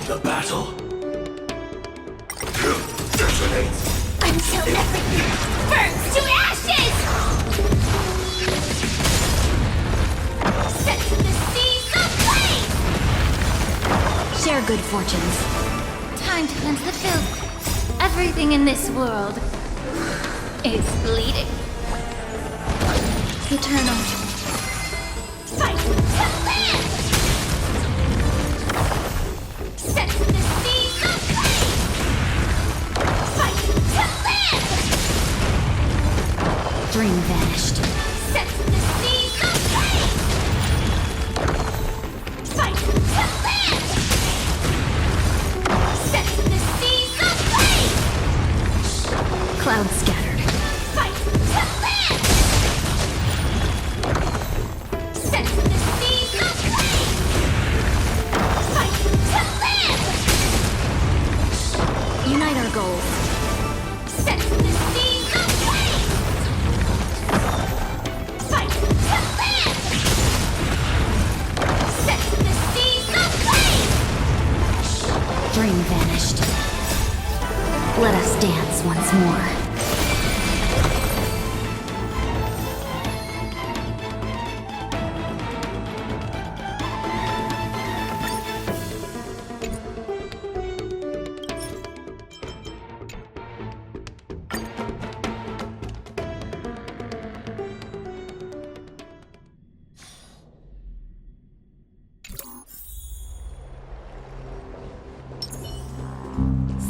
The battle detonates. Until everything burns to ashes! Set the seas aflame! Share good fortunes. Time to cleanse the filth. Everything in this world is bleeding. Eternal. Fight to live! Set the seas aflame! Fight to live! Dream vanished. Set the seas aflame! Fight to live! Set the seas aflame! Clouds scattered. Fight to live! Set the seas aflame! Fight to live! Unite our goals. Set the seas aflame! Fight to live! Set the seas aflame! Dream vanished. Let us dance once more.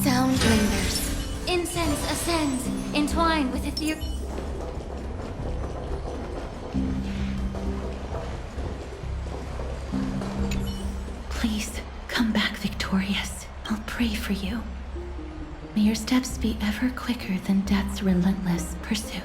Sound lingers. Incense ascends, entwined with ether. Please, come back victorious. I'll pray for you. May your steps be ever quicker than death's relentless pursuit.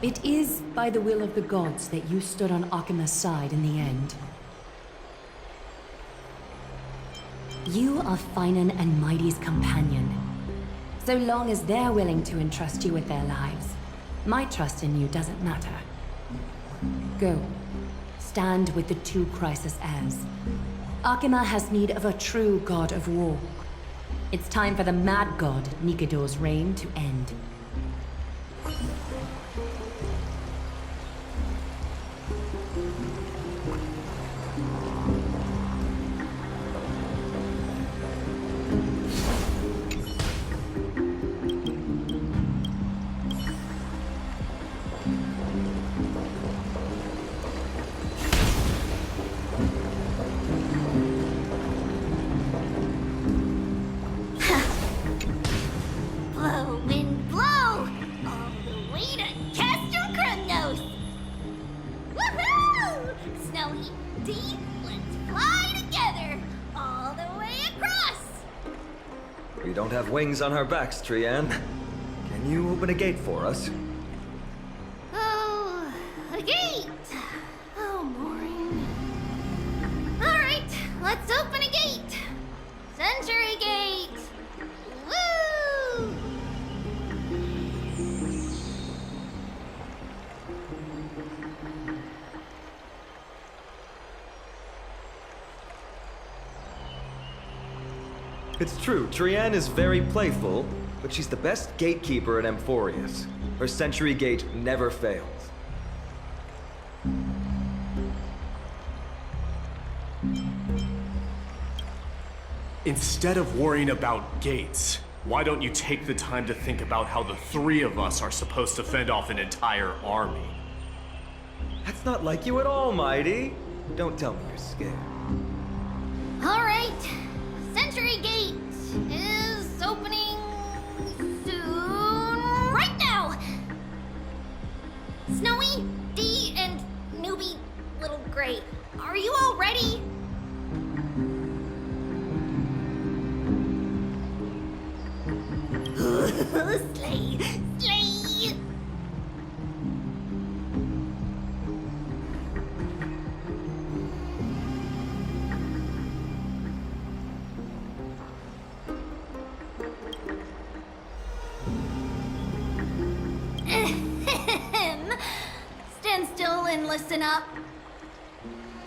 It is by the will of the gods that you stood on Akima's side in the end. You are Finan and Mighty's companion. So long as they're willing to entrust you with their lives, my trust in you doesn't matter. Go. Stand with the two Crisis heirs. Akima has need of a true god of war. It's time for the mad god, Nikidor's reign, to end. Blow, wind, blow! All the way to Castor Kremnos! Woohoo! Snowy deep, let's fly together! All the way across! We don't have wings on our backs, Trian. Can you open a gate for us? Oh, a gate! Oh, boring. Alright, let's open a gate! Century Gate! Woo! It's true, Trian is very playful, but she's the best gatekeeper at Amphorius. Her Century Gate never fails. Instead of worrying about gates, why don't you take the time to think about how the three of us are supposed to fend off an entire army? That's not like you at all, Mighty. Don't tell me you're scared. Alright. Sentry Gate is opening soon. Right now! Snowy, Dee, and newbie Little Gray, are you all ready? Slay! Slay! Stand still and listen up.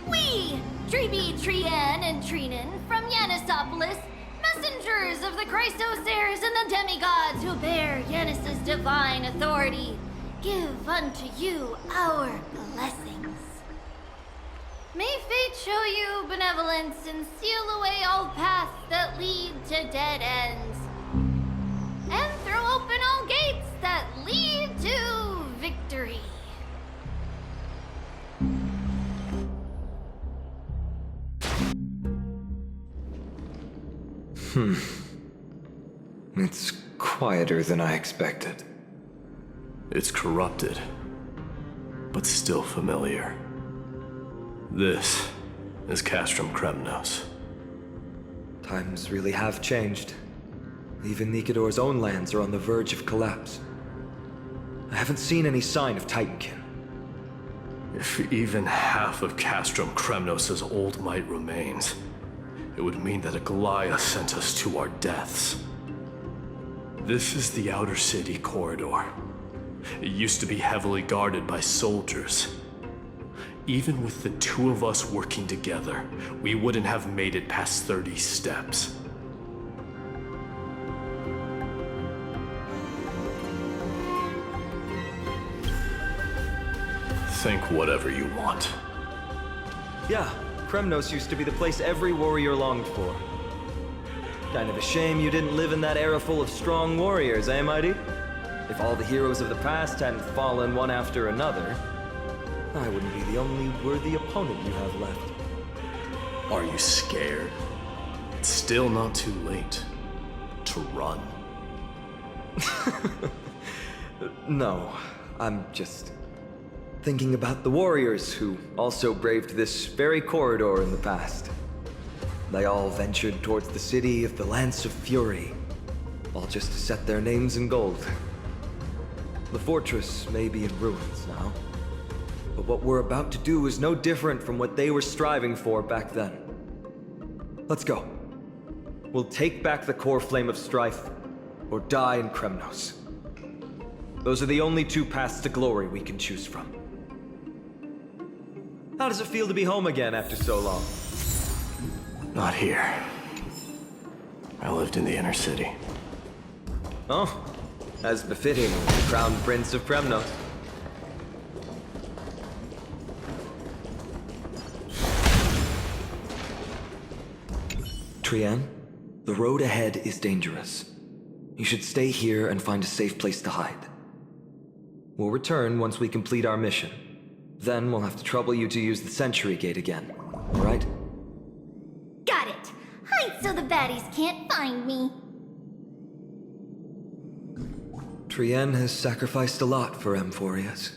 We, Treeby, Trian, and Trinan from Yanisopolis, messengers of the Christos-heirs and the demigods who bear Yanis's divine authority, give unto you our blessings. May fate show you benevolence and seal away all paths that lead to dead ends, and throw open all gates that lead to victory. It's quieter than I expected. It's corrupted, but still familiar. This is Castrum Kremnos. Times really have changed. Even Nikador's own lands are on the verge of collapse. I haven't seen any sign of Titankin. If even half of Castrum Kremnos' old might remains, it would mean that a Goliath sent us to our deaths. This is the outer city corridor. It used to be heavily guarded by soldiers. Even with the two of us working together, we wouldn't have made it past 30 steps. Think whatever you want. Yeah, Kremnos used to be the place every warrior longed for. Kind of a shame you didn't live in that era full of strong warriors, eh, Mighty? If all the heroes of the past hadn't fallen one after another, I wouldn't be the only worthy opponent you have left. Are you scared? It's still not too late to run. No, I'm just thinking about the warriors who also braved this very corridor in the past. They all ventured towards the city of the Lance of Fury, all just to set their names in gold. The fortress may be in ruins now, but what we're about to do is no different from what they were striving for back then. Let's go. We'll take back the core flame of strife, or die in Kremnos. Those are the only two paths to glory we can choose from. How does it feel to be home again after so long? Not here. I lived in the inner city. Oh, as befitting the crown prince of Kremnos. Trian, the road ahead is dangerous. You should stay here and find a safe place to hide. We'll return once we complete our mission. Then we'll have to trouble you to use the Sentry Gate again, all right? Got it! Hide so the baddies can't find me. Trian has sacrificed a lot for Amphorius.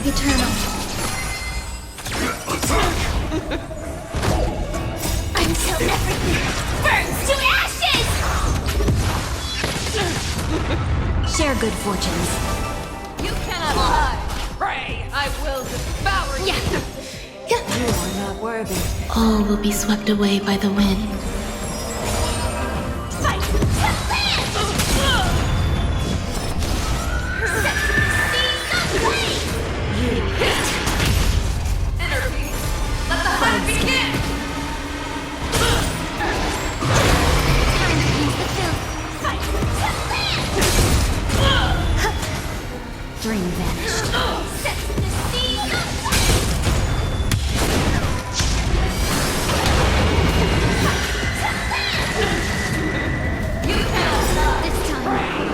Eternal. Until everything burns to ashes! Share good fortunes. You cannot lie! Pray, I will devour you! worthy. All will be swept away by the wind. Dream vanished. This time,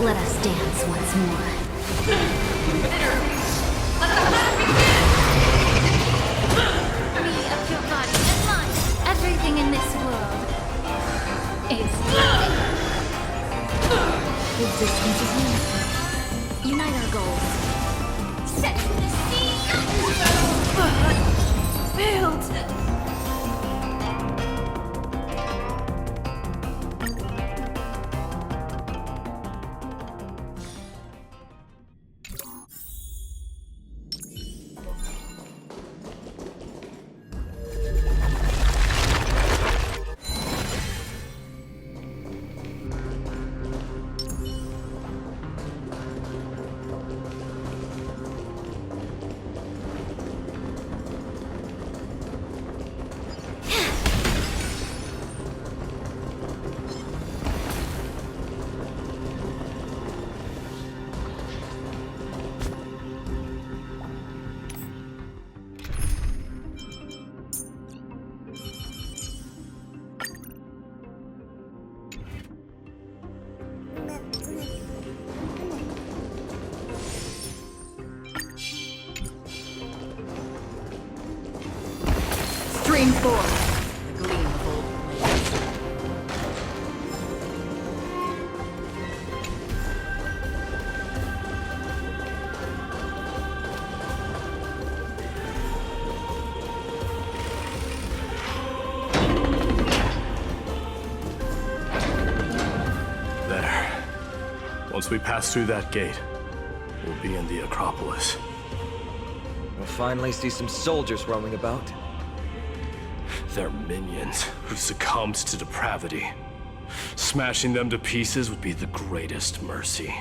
let us dance once more. Me of your body and mind. Everything in this world is existence is unity. Unite our goals. Set the sea. Failed. Stream forth, the gleam of old blades. There. Once we pass through that gate, we'll be in the Acropolis. We'll finally see some soldiers roaming about. They're minions who succumbed to depravity. Smashing them to pieces would be the greatest mercy.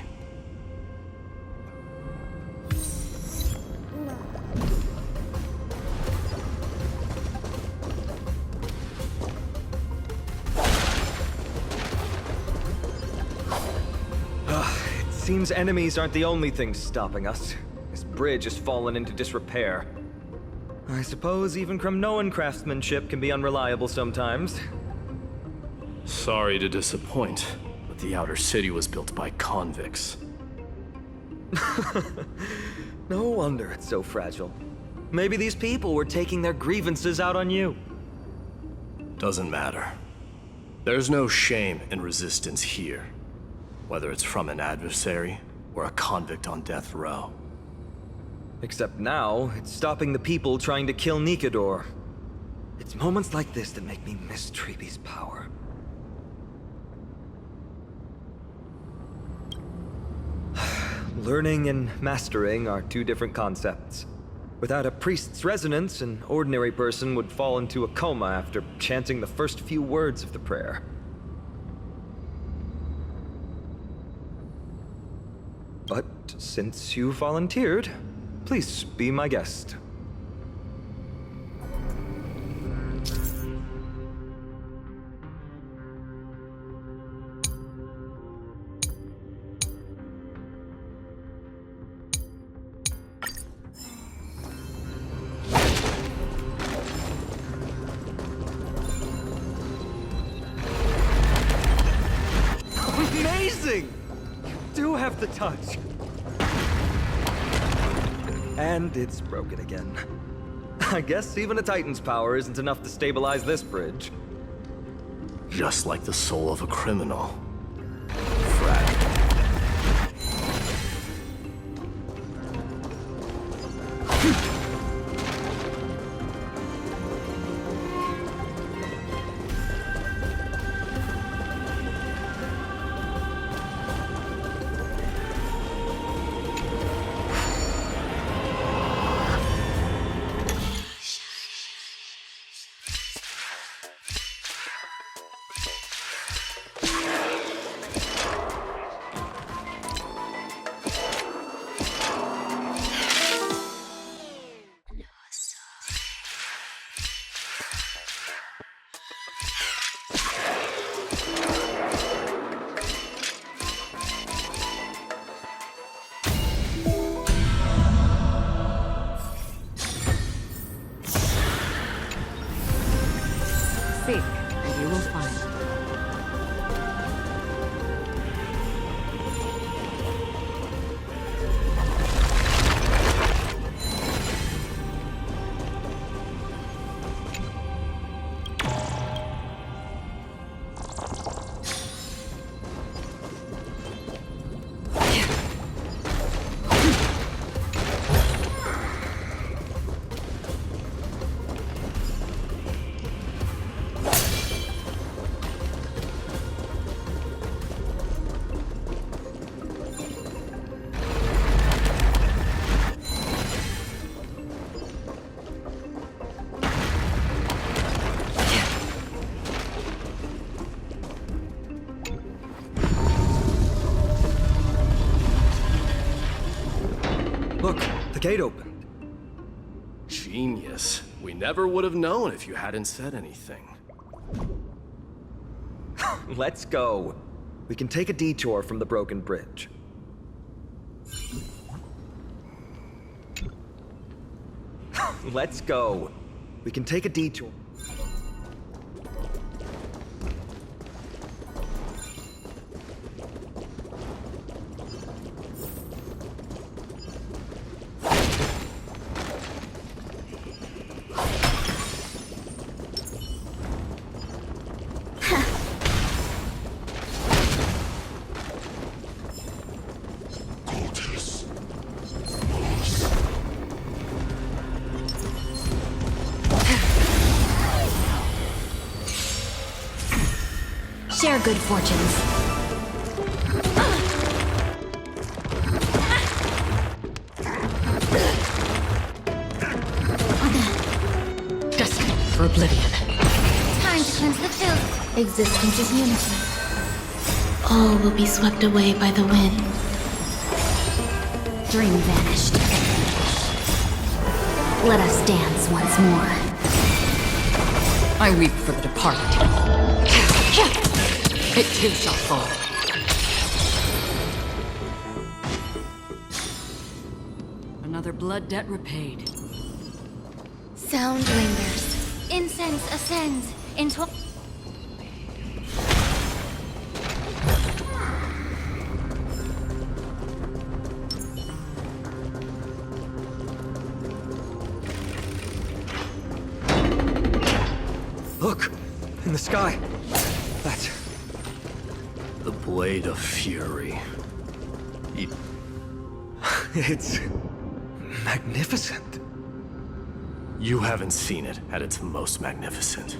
It seems enemies aren't the only things stopping us. This bridge has fallen into disrepair. I suppose even Kremnoan craftsmanship can be unreliable sometimes. Sorry to disappoint, but the outer city was built by convicts. No wonder it's so fragile. Maybe these people were taking their grievances out on you. Doesn't matter. There's no shame in resistance here, whether it's from an adversary or a convict on death row. Except now, it's stopping the people trying to kill Nikador. It's moments like this that make me miss Treeby's power. Learning and mastering are two different concepts. Without a priest's resonance, an ordinary person would fall into a coma after chanting the first few words of the prayer. But since you volunteered, please be my guest. Amazing! You do have the touch. And it's broken again. I guess even a Titan's power isn't enough to stabilize this bridge. Just like the soul of a criminal. Fragile. Seek, and you will find. Look, the gate opened. Genius. We never would have known if you hadn't said anything. Let's go. We can take a detour from the broken bridge. Let's go. We can take a detour. Share good fortunes. Destined for oblivion. Time to cleanse the filth. Existence is unity. All will be swept away by the wind. Dream vanished. Let us dance once more. I weep for the departed. It too shall fall. Another blood debt repaid. Sound lingers. Incense ascends into... Look! In the sky! That's... The Blade of Fury. It's... magnificent. You haven't seen it at its most magnificent.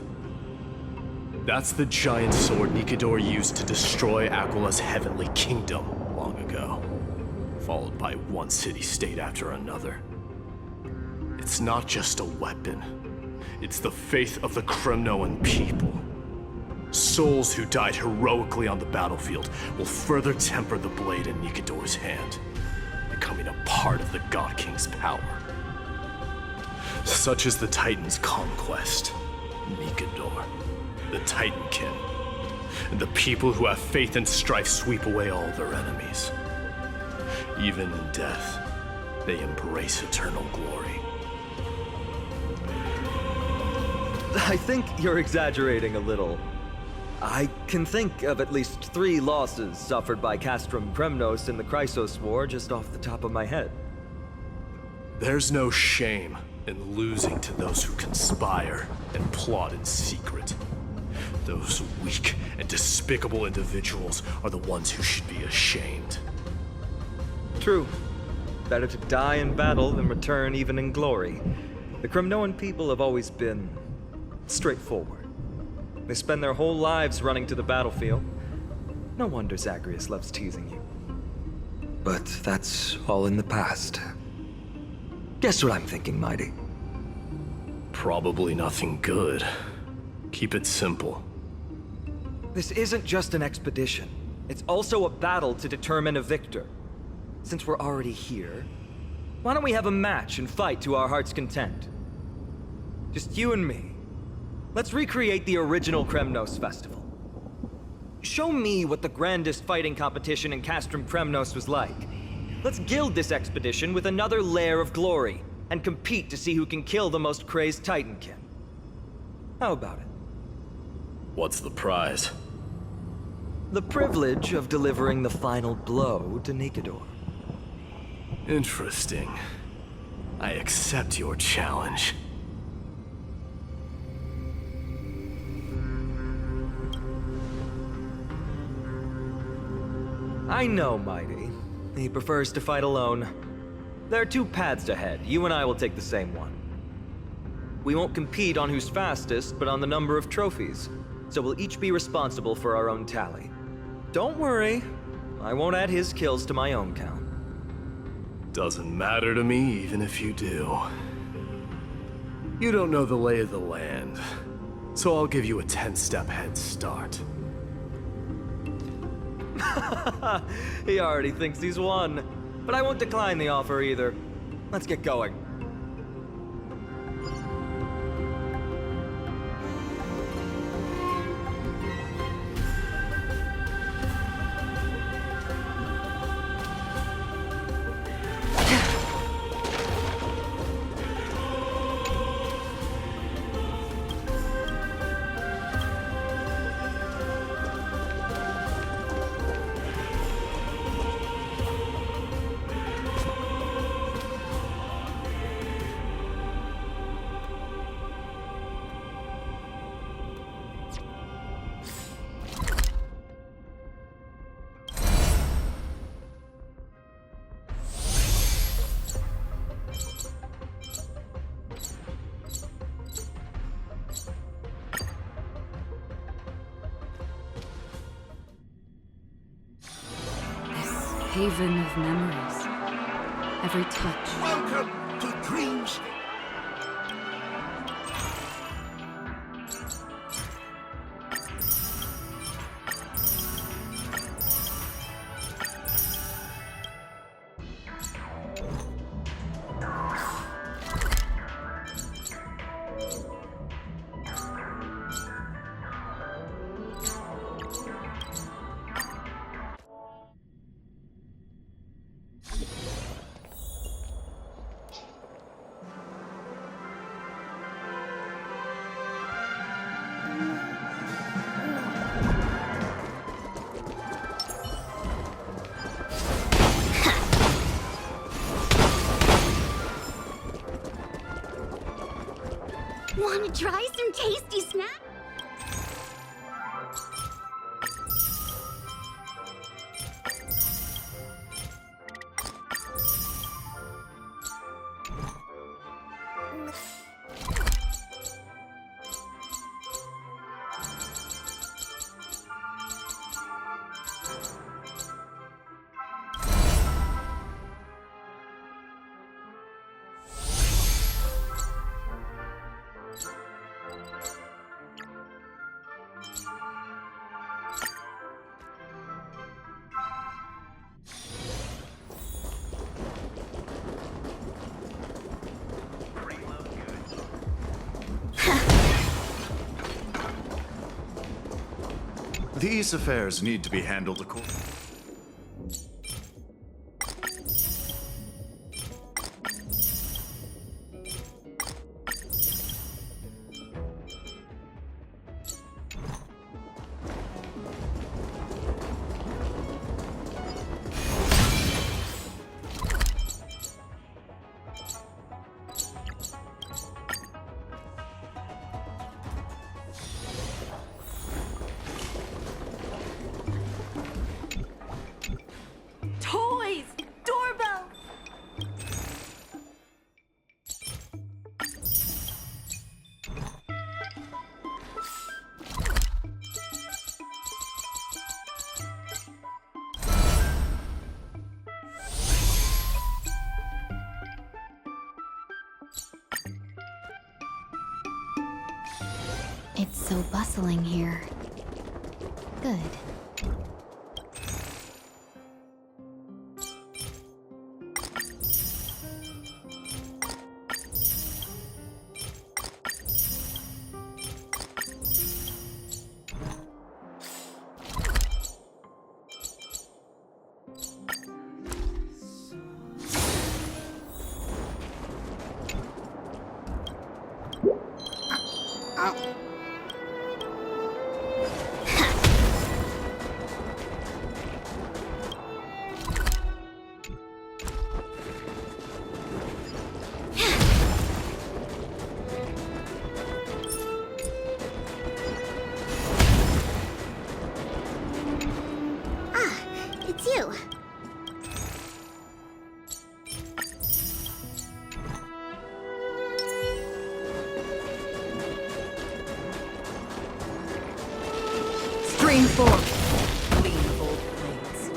That's the giant sword Nikador used to destroy Aquala's heavenly kingdom long ago, followed by one city-state after another. It's not just a weapon. It's the faith of the Kremnoan people. Souls who died heroically on the battlefield will further temper the blade in Nikador's hand, becoming a part of the God King's power. Such is the Titan's conquest. Nikador, the Titankin, and the people who have faith in strife sweep away all their enemies. Even in death, they embrace eternal glory. I think you're exaggerating a little. I can think of at least 3 losses suffered by Castrum Kremnos in the Chrysos War just off the top of my head. There's no shame in losing to those who conspire and plot in secret. Those weak and despicable individuals are the ones who should be ashamed. True. Better to die in battle than return even in glory. The Kremnoan people have always been straightforward. They spend their whole lives running to the battlefield. No wonder Zagreus loves teasing you. But that's all in the past. Guess what I'm thinking, Mighty? Probably nothing good. Keep it simple. This isn't just an expedition. It's also a battle to determine a victor. Since we're already here, why don't we have a match and fight to our heart's content? Just you and me. Let's recreate the original Kremnos festival. Show me what the grandest fighting competition in Castrum Kremnos was like. Let's gild this expedition with another layer of glory, and compete to see who can kill the most crazed Titankin. How about it? What's the prize? The privilege of delivering the final blow to Nikador. Interesting. I accept your challenge. I know, Mighty. He prefers to fight alone. There are two paths ahead. You and I will take the same one. We won't compete on who's fastest, but on the number of trophies. So we'll each be responsible for our own tally. Don't worry. I won't add his kills to my own count. Doesn't matter to me, even if you do. You don't know the lay of the land, so I'll give you a 10-step head start. He already thinks he's won. But I won't decline the offer either. Let's get going. Haven of memories. Every touch. Welcome to Dreams. Want to try some tasty snacks? These affairs need to be handled accordingly. Toys! Doorbell! It's so bustling here. Good. Supreme form. Clean old plates.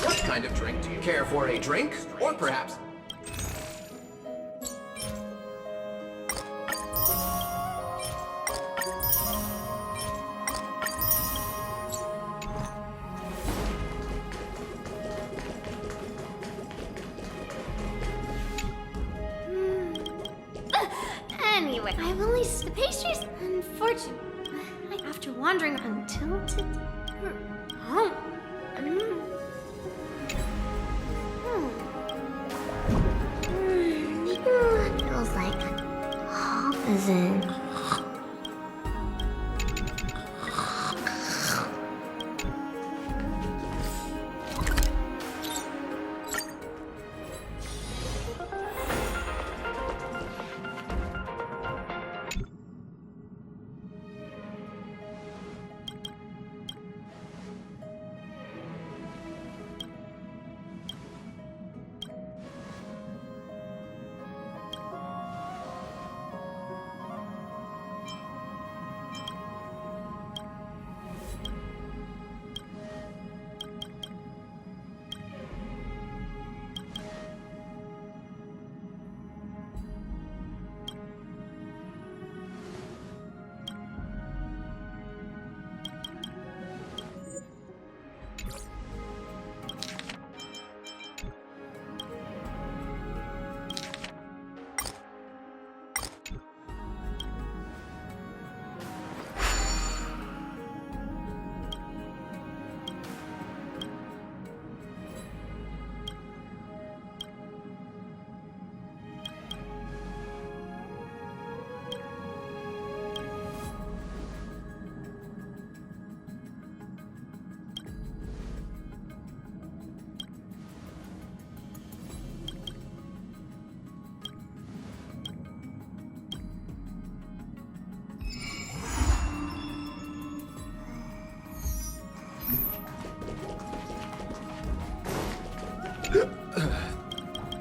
What kind of drink do you care for? A drink? Or perhaps... Anyway, I've only the pastries. Unfortunately, after wandering until today. Oh. Feels like opposite.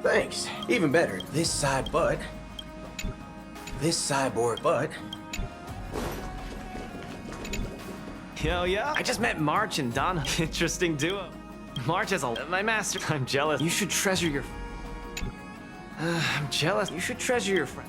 Thanks. Even better, this side butt. This cyborg butt. Yo, yeah. I just met March and Donna. Interesting duo. March is my master. I'm jealous. You should treasure your... I'm jealous. You should treasure your friend.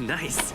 Nice.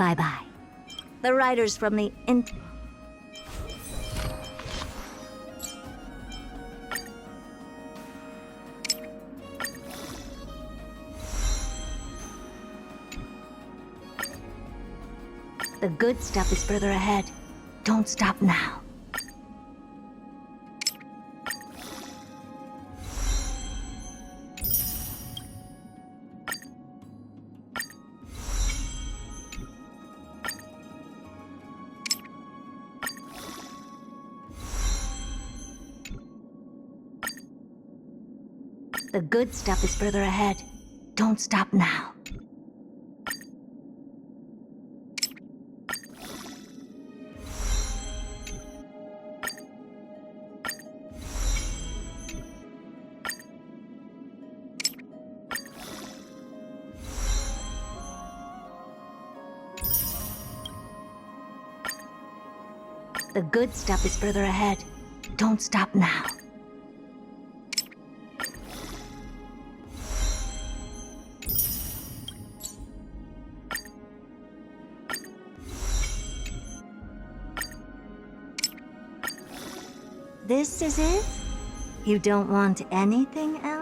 Bye-bye. The writers from the The good stuff is further ahead. Don't stop now. The good stuff is further ahead. Don't stop now. The good stuff is further ahead. Don't stop now. This is it? You don't want anything else?